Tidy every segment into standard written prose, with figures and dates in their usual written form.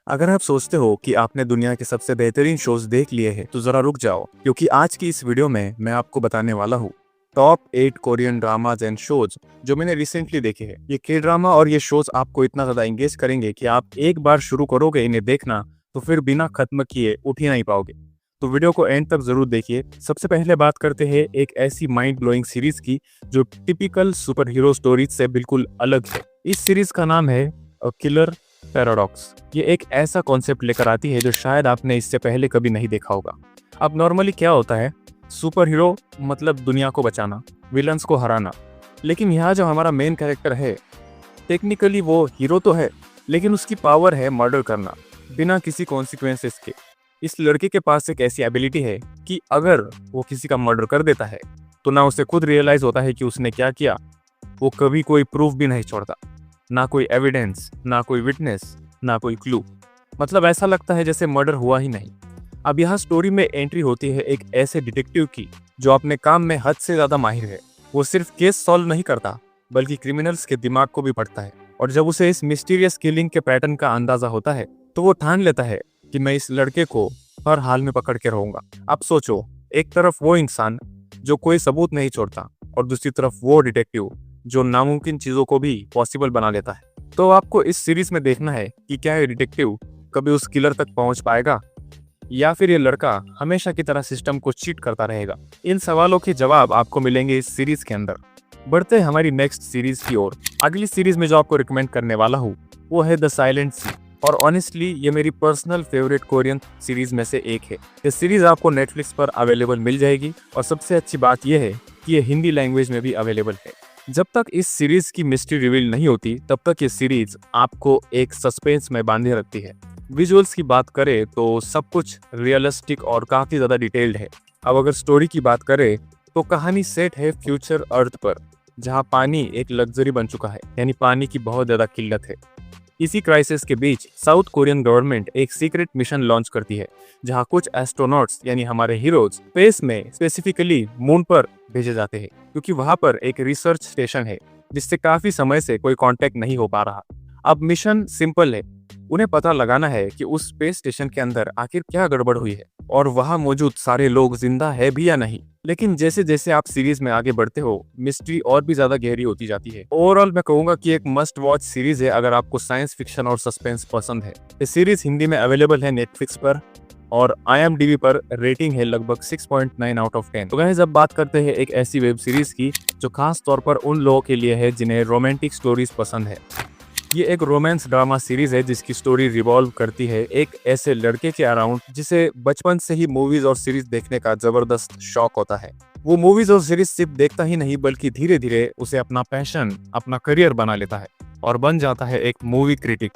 अगर आप सोचते हो कि आपने दुनिया के सबसे बेहतरीन शोज देख लिए हैं तो जरा रुक जाओ, क्योंकि आज की इस वीडियो में मैं आपको बताने वाला हूँ top 8 Korean dramas and shows जो मैंने रिसेंटली देखे हैं। ये के ड्रामा और ये शोज आपको इतना ज्यादा एंगेज करेंगे कि आप एक बार शुरू करोगे इन्हें देखना तो फिर बिना खत्म किए उठ ही नहीं पाओगे। तो वीडियो को एंड तक जरूर देखिए। सबसे पहले बात करते हैं एक ऐसी माइंड ब्लोइंग सीरीज की जो टिपिकल सुपर हीरो स्टोरीज से बिल्कुल अलग है। इस सीरीज का नाम है किलर पैराडॉक्स। ये एक ऐसा कॉन्सेप्ट लेकर आती है जो शायद आपने इससे पहले कभी नहीं देखा होगा। अब नॉर्मली क्या होता है, सुपर हीरो मतलब दुनिया को बचाना, विलन्स को हराना। लेकिन यहाँ जो हमारा मेन कैरेक्टर है, टेक्निकली वो हीरो तो है, लेकिन उसकी पावर है मर्डर करना बिना किसी कॉन्सिक्वेंसेस के। इस लड़के के पास एक ऐसी एबिलिटी है कि अगर वो किसी का मर्डर कर देता है तो ना उसे खुद रियलाइज होता है कि उसने क्या किया। वो कभी कोई प्रूफ भी नहीं छोड़ता, ना कोई एविडेंस, ना कोई विटनेस, ना कोई क्लू। मतलब ऐसा लगता है जैसे मर्डर हुआ ही नहीं। अब यहाँ स्टोरी में एंट्री होती है एक ऐसे डिटेक्टिव की जो अपने काम में हद से ज्यादा माहिर है। वो सिर्फ केस सॉल्व नहीं करता बल्कि क्रिमिनल्स के दिमाग को भी पढ़ता है। और जब उसे इस मिस्टीरियस किलिंग के पैटर्न का अंदाजा होता है तो वो ठान लेता है कि मैं इस लड़के को हर हाल में पकड़ के रहूंगा। अब सोचो, एक तरफ वो इंसान जो कोई सबूत नहीं छोड़ता और दूसरी तरफ वो डिटेक्टिव जो नामुमकिन चीजों को भी पॉसिबल बना लेता है। तो आपको इस सीरीज में देखना है कि क्या ये डिटेक्टिव कभी उस किलर तक पहुंच पाएगा या फिर ये लड़का हमेशा की तरह सिस्टम को चीट करता रहेगा। इन सवालों के जवाब आपको मिलेंगे इस सीरीज के अंदर। बढ़ते हैं हमारी नेक्स्ट सीरीज की ओर। अगली सीरीज में जो आपको रिकमेंड करने वाला हूँ वो है द साइलेंट सी। और ऑनेस्टली ये मेरी पर्सनल फेवरेट कोरियन सीरीज में से एक है। ये सीरीज आपको नेटफ्लिक्स पर अवेलेबल मिल जाएगी और सबसे अच्छी बात यह है कि ये हिंदी लैंग्वेज में भी अवेलेबल है। जब तक इस सीरीज की मिस्ट्री रिवील नहीं होती तब तक ये सीरीज आपको एक सस्पेंस में बांधे रखती है। विजुअल्स की बात करें तो सब कुछ रियलिस्टिक और काफी ज्यादा डिटेल्ड है। अब अगर स्टोरी की बात करें तो कहानी सेट है फ्यूचर अर्थ पर, जहां पानी एक लग्जरी बन चुका है, यानी पानी की बहुत ज्यादा किल्लत है। इसी क्राइसिस के बीच साउथ कोरियन गवर्नमेंट एक सीक्रेट मिशन लॉन्च करती है जहां कुछ एस्ट्रोनॉट्स यानी हमारे हीरोज स्पेस में, स्पेसिफिकली मून पर भेजे जाते हैं, क्योंकि वहां पर एक रिसर्च स्टेशन है जिससे काफी समय से कोई कांटेक्ट नहीं हो पा रहा। अब मिशन सिंपल है, उन्हें पता लगाना है कि उस स्पेस स्टेशन के अंदर आखिर क्या गड़बड़ हुई है और वहां मौजूद सारे लोग जिंदा है भी या नहीं। लेकिन जैसे जैसे आप सीरीज में आगे बढ़ते हो मिस्ट्री और भी ज्यादा गहरी होती जाती है। ओवरऑल मैं कहूंगा कि एक मस्ट वॉच सीरीज है अगर आपको साइंस फिक्शन और सस्पेंस पसंद है। ये सीरीज हिंदी में अवेलेबल है नेटफ्लिक्स पर और IMDb पर रेटिंग है लगभग 6.9 आउट ऑफ 10। तो गाइस अब बात करते हैं एक ऐसी वेब सीरीज की जो खास तौर पर उन लोगों के लिए है जिन्हें रोमांटिक स्टोरीज पसंद है। ये एक रोमांस ड्रामा सीरीज है जिसकी स्टोरी रिवॉल्व करती है एक ऐसे लड़के के अराउंड जिसे बचपन से ही मूवीज और सीरीज देखने का जबरदस्त शौक होता है। वो मूवीज और सीरीज सिर्फ देखता ही नहीं बल्कि धीरे धीरे उसे अपना पैशन, अपना करियर बना लेता है और बन जाता है एक मूवी क्रिटिक,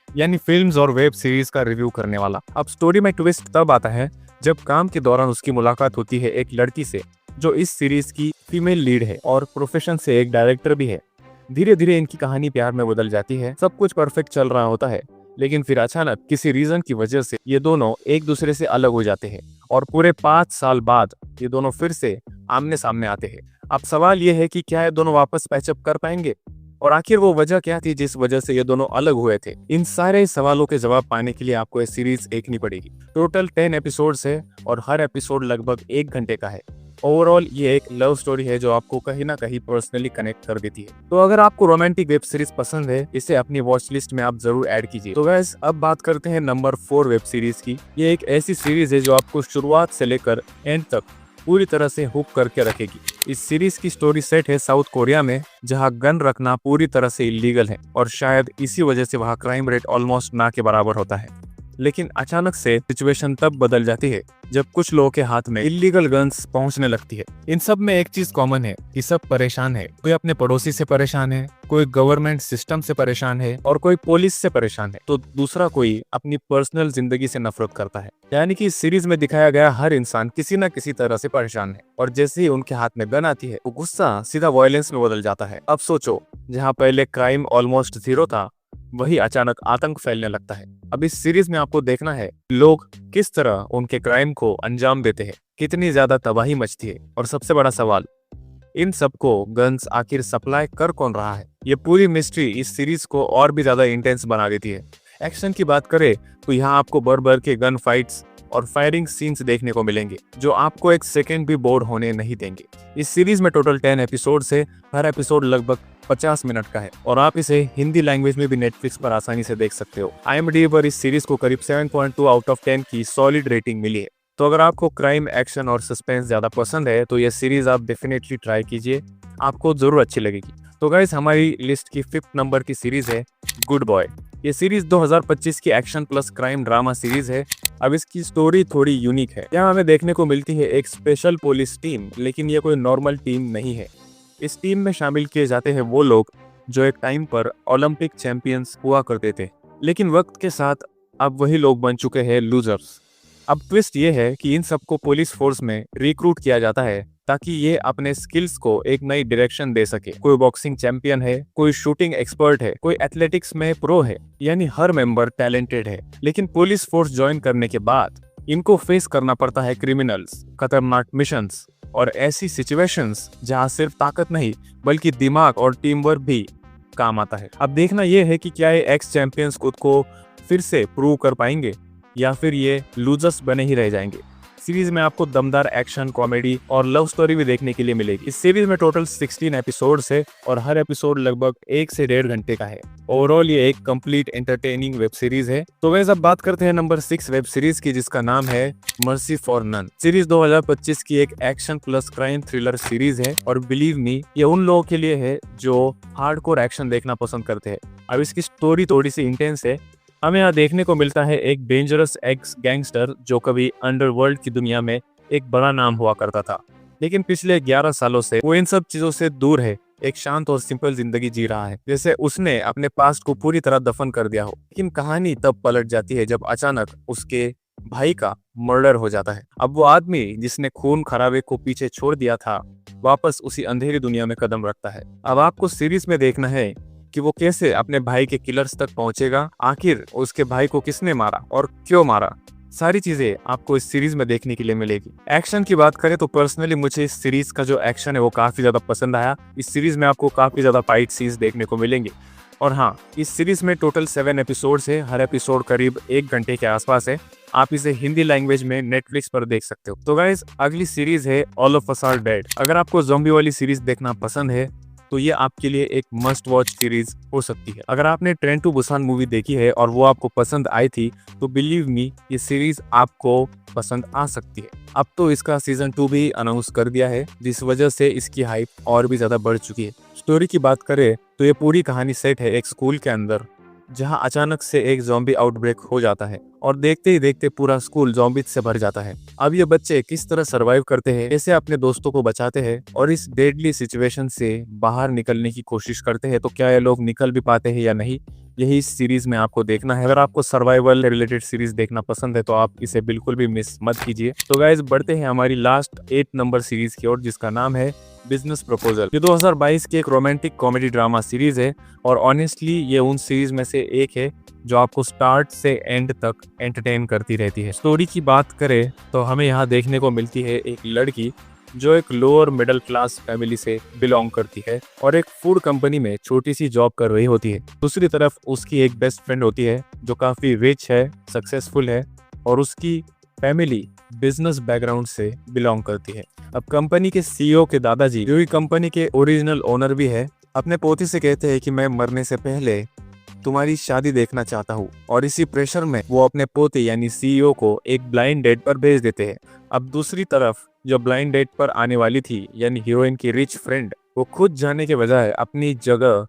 यानी फिल्म्स और वेब सीरीज का रिव्यू करने वाला। अब स्टोरी में ट्विस्ट तब आता है जब काम के दौरान उसकी मुलाकात होती है एक लड़की से जो इस सीरीज की फीमेल लीड है और प्रोफेशन से एक डायरेक्टर भी है। धीरे धीरे इनकी कहानी प्यार में बदल जाती है। सब कुछ परफेक्ट चल रहा होता है, लेकिन फिर अचानक किसी रीजन की वजह से ये दोनों एक दूसरे से अलग हो जाते हैं और पूरे 5 साल बाद ये दोनों फिर से आमने सामने आते हैं। अब सवाल ये है कि क्या ये दोनों वापस पैचअप कर पाएंगे और आखिर वो वजह क्या थी जिस वजह से ये दोनों अलग हुए थे। इन सारे सवालों के जवाब पाने के लिए आपको ये सीरीज देखनी पड़ेगी। टोटल 10 एपिसोड्स है और हर एपिसोड लगभग 1 घंटे का है। ओवरऑल ये एक लव स्टोरी है जो आपको कहीं ना कहीं पर्सनली कनेक्ट कर देती है। तो अगर आपको रोमांटिक वेब सीरीज पसंद है इसे अपनी वॉच लिस्ट में आप जरूर ऐड कीजिए। तो गाइस अब बात करते हैं नंबर 4 वेब सीरीज की। ये एक ऐसी सीरीज है जो आपको शुरुआत से लेकर एंड तक पूरी तरह से हुक करके रखेगी। इस सीरीज की स्टोरी सेट है साउथ कोरिया में, जहां गन रखना पूरी तरह से इलीगल है और शायद इसी वजह से वहां क्राइम रेट ऑलमोस्ट ना के बराबर होता है। लेकिन अचानक से सिचुएशन तब बदल जाती है जब कुछ लोगों के हाथ में इलीगल गन्स पहुंचने लगती है। इन सब में एक चीज कॉमन है कि सब परेशान है। कोई अपने पड़ोसी से परेशान है, कोई गवर्नमेंट सिस्टम से परेशान है और कोई पुलिस से परेशान है, तो दूसरा कोई अपनी पर्सनल जिंदगी से नफरत करता है। यानी कि इस सीरीज में दिखाया गया हर इंसान किसी न किसी तरह से परेशान है और जैसे ही उनके हाथ में गन आती है वो गुस्सा सीधा वायलेंस में बदल जाता है। अब सोचो, जहाँ पहले क्राइम ऑलमोस्ट जीरो था वही अचानक आतंक फैलने लगता है। अब इस सीरीज में आपको देखना है लोग किस तरह उनके क्राइम को अंजाम देते हैं, कितनी ज्यादा तबाही मचती है और सबसे बड़ा सवाल, इन सबको गन्स आखिर सप्लाई कर कौन रहा है। ये पूरी मिस्ट्री इस सीरीज को और भी ज्यादा इंटेंस बना देती है। एक्शन की बात करें तो यहाँ आपको भर भर के गन फाइट्स और फायरिंग सीन्स देखने को मिलेंगे जो आपको एक सेकंड भी बोर होने नहीं देंगे। इस सीरीज में टोटल 10 एपिसोड है। हर एपिसोड लगभग 50 मिनट का है और आप इसे हिंदी लैंग्वेज में भी नेटफ्लिक्स पर आसानी से देख सकते हो। IMDb पर इस सीरीज को करीब 7.2 आउट ऑफ 10 की सॉलिड रेटिंग मिली है। तो अगर आपको क्राइम, एक्शन और सस्पेंस ज्यादा पसंद है तो यह सीरीज आप डेफिनेटली ट्राई कीजिए, आपको जरूर अच्छी लगेगी। तो गाइस, हमारी लिस्ट की 5th नंबर की सीरीज है गुड बॉय। ये सीरीज 2025 की action plus crime drama series है। अब इसकी स्टोरी थोड़ी यूनिक है। यहाँ हमें देखने को मिलती है एक स्पेशल पुलिस टीम, लेकिन ये कोई नॉर्मल टीम नहीं है। इस टीम में शामिल किए जाते हैं वो लोग जो एक टाइम पर ओलंपिक चैंपियंस हुआ करते थे, लेकिन वक्त के साथ अब वही लोग बन चुके हैं लूजर्स। अब ट्विस्ट ये है कि इन सबको पुलिस फोर्स में रिक्रूट किया जाता है ताकि ये अपने स्किल्स को एक नई डायरेक्शन दे सके। कोई बॉक्सिंग चैंपियन है, कोई शूटिंग एक्सपर्ट है, कोई एथलेटिक्स में प्रो है, यानी हर मेंबर टैलेंटेड है। लेकिन पुलिस फोर्स ज्वाइन करने के बाद इनको फेस करना पड़ता है क्रिमिनल्स, खतरनाक मिशंस और ऐसी सिचुएशंस जहां सिर्फ ताकत नहीं बल्कि दिमाग और टीम वर्क भी काम आता है। अब देखना यह है कि क्या ये एक्स चैंपियंस खुद को फिर से प्रूव कर पाएंगे या फिर ये लूजर्स बने ही रह जाएंगे। सीरीज में आपको दमदार एक्शन, कॉमेडी और लव स्टोरी भी देखने के लिए मिलेगी। इस सीरीज में टोटल 16 एपिसोड्स है और हर एपिसोड लगभग 1 से 1.5 घंटे का है। ओवरऑल ये एक कंप्लीट एंटरटेनिंग वेब सीरीज है। तो वैसे अब बात करते हैं नंबर 6 वेब सीरीज की, जिसका नाम है मर्सी फॉर नन। सीरीज 2025 की एक action plus crime thriller series है और बिलीव मी, ये उन लोगों के लिए है जो हार्डकोर एक्शन देखना पसंद करते हैं। अब इसकी स्टोरी थोड़ी सी इंटेंस है। हमें यहाँ देखने को मिलता है एक डेंजरस एक्स गैंगस्टर जो कभी अंडरवर्ल्ड की दुनिया में एक बड़ा नाम हुआ करता था, लेकिन पिछले 11 सालों से वो इन सब चीजों से दूर है, एक शांत और सिंपल जिंदगी जी रहा है, जैसे उसने अपने पास्ट को पूरी तरह दफन कर दिया हो। लेकिन कहानी तब पलट जाती है जब अचानक उसके भाई का मर्डर हो जाता है। अब वो आदमी जिसने खून खराबे को पीछे छोड़ दिया था वापस उसी अंधेरी दुनिया में कदम रखता है। अब आपको सीरीज में देखना है कि वो कैसे अपने भाई के किलर्स तक पहुंचेगा, आखिर उसके भाई को किसने मारा और क्यों मारा, सारी चीजें आपको इस सीरीज में देखने के लिए मिलेगी। एक्शन की बात करें तो पर्सनली मुझे इस सीरीज का जो एक्शन है वो काफी ज्यादा पसंद आया। इस सीरीज में आपको काफी ज्यादा फाइट सीन्स देखने को मिलेंगे। और हाँ, इस सीरीज में टोटल 7 एपिसोड्स है। हर एपिसोड करीब 1 घंटे के आसपास है। आप इसे हिंदी लैंग्वेज में नेटफ्लिक्स पर देख सकते हो। तो गाइस, अगली सीरीज है all of us are dead. अगर आपको ज़ॉम्बी वाली सीरीज देखना पसंद है तो ये आपके लिए एक मस्ट वॉच सीरीज हो सकती है। अगर आपने ट्रेन टू बुसान मूवी देखी है और वो आपको पसंद आई थी तो बिलीव मी, ये सीरीज आपको पसंद आ सकती है। अब तो इसका सीजन 2 भी अनाउंस कर दिया है, जिस वजह से इसकी हाइप और भी ज्यादा बढ़ चुकी है। स्टोरी की बात करें तो ये पूरी कहानी सेट है एक स्कूल के अंदर, जहां अचानक से एक ज़ॉम्बी आउटब्रेक हो जाता है और देखते ही देखते पूरा स्कूल ज़ॉम्बीज से भर जाता है। अब ये बच्चे किस तरह सरवाइव करते हैं, कैसे अपने दोस्तों को बचाते हैं और इस डेडली सिचुएशन से बाहर निकलने की कोशिश करते हैं, तो क्या ये लोग निकल भी पाते हैं या नहीं, यही इस सीरीज में आपको देखना है। अगर आपको सर्वाइवल रिलेटेड सीरीज देखना पसंद है तो आप इसे बिल्कुल भी मिस मत कीजिए। तो गाइज, बढ़ते हैं हमारी लास्ट 8 नंबर सीरीज की ओर, जिसका नाम है बिजनेस प्रपोजल। ये 2022 की एक रोमांटिक कॉमेडी ड्रामा सीरीज है और ऑनेस्टली ये उन सीरीज में से एक है जो आपको स्टार्ट से एंड तक एंटरटेन करती रहती है। स्टोरी की बात करें तो हमें यहाँ देखने को मिलती है एक लड़की जो एक लोअर मिडिल क्लास फैमिली से बिलोंग करती है और एक फूड कंपनी में छोटी सी जॉब कर रही होती है। दूसरी तरफ उसकी एक बेस्ट फ्रेंड होती है जो काफी रिच है, सक्सेसफुल है और उसकी फैमिली बिजनेस बैकग्राउंड से बिलोंग करती है। अब कंपनी के सीईओ के दादाजी, जो ही कंपनी के ओरिजिनल ओनर भी है, अपने पोती से कहते हैं कि मैं मरने से पहले तुम्हारी शादी देखना चाहता हूँ और इसी प्रेशर में वो अपने पोते यानी सीईओ को एक ब्लाइंड डेट पर भेज देते हैं। अब दूसरी तरफ जो ब्लाइंड डेट पर आने वाली थी यानी हीरोइन की रिच फ्रेंड, वो खुद जाने के बजाय अपनी जगह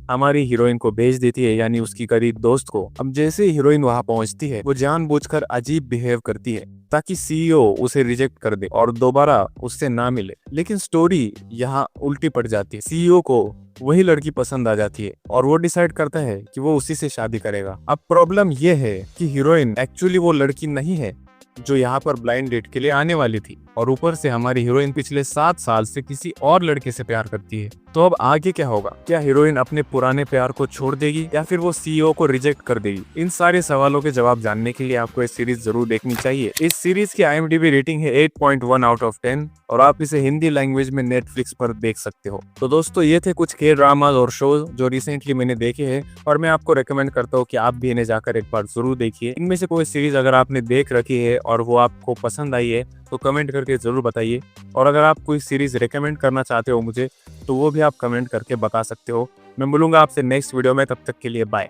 हमारी हीरोइन को भेज देती है यानी उसकी करीब दोस्त को। अब जैसे हीरोइन वहां पहुंचती है वो जानबूझकर अजीब बिहेव करती है ताकि सीईओ उसे रिजेक्ट कर दे और दोबारा उससे ना मिले। लेकिन स्टोरी यहाँ उल्टी पड़ जाती है। सीईओ को वही लड़की पसंद आ जाती है और वो डिसाइड करता है कि वो उसी से शादी करेगा। अब प्रॉब्लम ये है कि हीरोइन एक्चुअली वो लड़की नहीं है जो यहाँ पर ब्लाइंड डेट के लिए आने वाली थी और ऊपर से हमारी हीरोइन पिछले 7 साल से किसी और लड़के से प्यार करती है। तो अब आगे क्या होगा? क्या हीरोइन अपने पुराने प्यार को छोड़ देगी या फिर वो सीईओ को रिजेक्ट कर देगी? इन सारे सवालों के जवाब जानने के लिए आपको इस सीरीज जरूर देखनी चाहिए। इस सीरीज की IMDb रेटिंग है 8.1 आउट ऑफ 10 और आप इसे हिंदी लैंग्वेज में नेटफ्लिक्स पर देख सकते हो। तो दोस्तों, ये थे कुछ के ड्रामाज और शोज जो रिसेंटली मैंने देखे हैं और मैं आपको रेकमेंड करता हूँ कि आप भी इन्हें जाकर एक बार जरूर देखिए। इनमें से कोई सीरीज अगर आपने देख रखी है और वो आपको पसंद आई है तो कमेंट करके जरूर बताइए। और अगर आप कोई सीरीज रेकमेंड करना चाहते हो मुझे तो वो भी आप कमेंट करके बता सकते हो। मैं मिलूंगा आपसे नेक्स्ट वीडियो में, तब तक के लिए बाय।